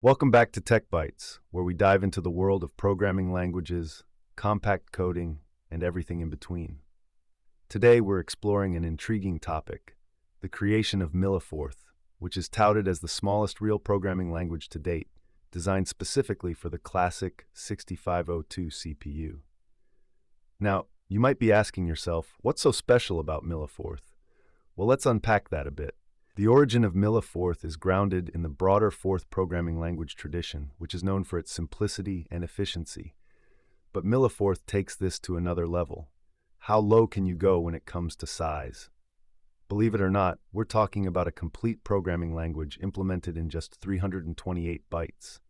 Welcome back to Tech Bytes, where we dive into the world of programming languages, compact coding, and everything in between. Today, we're exploring an intriguing topic, the creation of milliForth, which is touted as the smallest real programming language to date, designed specifically for the classic 6502 CPU. Now, you might be asking yourself, what's so special about milliForth? Well, let's unpack that a bit. The origin of milliForth is grounded in the broader Forth programming language tradition, which is known for its simplicity and efficiency. But milliForth takes this to another level. How low can you go when it comes to size? Believe it or not, we're talking about a complete programming language implemented in just 328 bytes.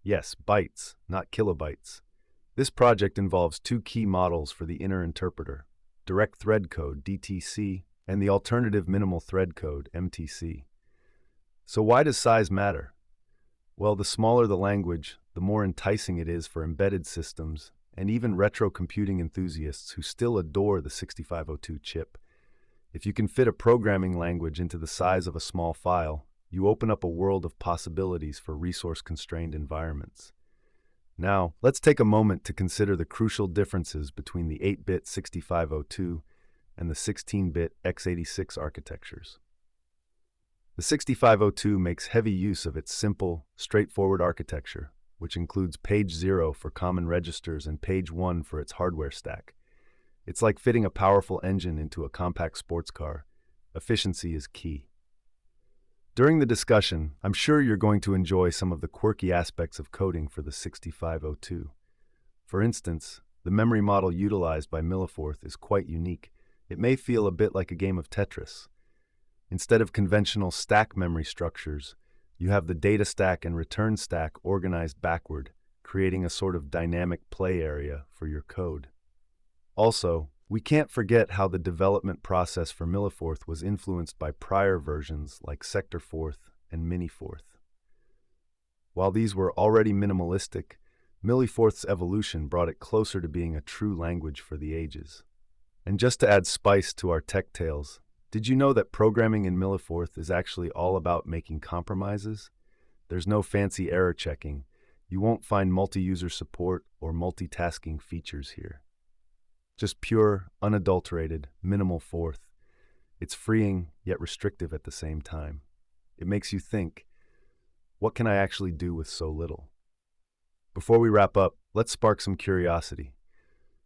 Yes, bytes, not kilobytes. This project involves two key models for the inner interpreter: direct thread code, DTC, and the alternative minimal thread code, MTC. So why does size matter? Well, the smaller the language, the more enticing it is for embedded systems and even retro computing enthusiasts who still adore the 6502 chip. If you can fit a programming language into the size of a small file, you open up a world of possibilities for resource-constrained environments. Now, let's take a moment to consider the crucial differences between the 8-bit 6502 and the 16-bit x86 architectures. The 6502 makes heavy use of its simple, straightforward architecture, which includes page 0 for common registers and page 1 for its hardware stack. It's like fitting a powerful engine into a compact sports car. Efficiency is key. During the discussion, I'm sure you're going to enjoy some of the quirky aspects of coding for the 6502. For instance, the memory model utilized by milliForth is quite unique. It may feel a bit like a game of Tetris. Instead of conventional stack memory structures, you have the data stack and return stack organized backward, creating a sort of dynamic play area for your code. Also, we can't forget how the development process for milliForth was influenced by prior versions like sector-forth and miniForth. While these were already minimalistic, milliForth's evolution brought it closer to being a true language for the ages. And just to add spice to our tech tales, did you know that programming in milliForth is actually all about making compromises? There's no fancy error checking. You won't find multi-user support or multitasking features here. Just pure, unadulterated, minimal forth. It's freeing, yet restrictive at the same time. It makes you think, what can I actually do with so little? Before we wrap up, let's spark some curiosity.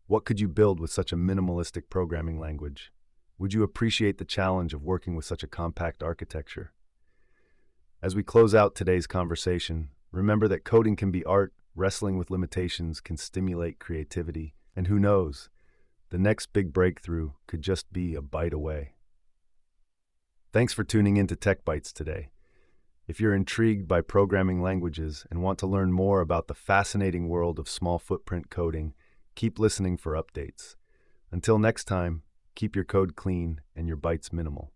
What could you build with such a minimalistic programming language? Would you appreciate the challenge of working with such a compact architecture? As we close out today's conversation, remember that coding can be art, wrestling with limitations can stimulate creativity, and who knows, the next big breakthrough could just be a byte away. Thanks for tuning in to Tech Bytes today. If you're intrigued by programming languages and want to learn more about the fascinating world of small footprint coding, keep listening for updates. Until next time, keep your code clean and your bytes minimal.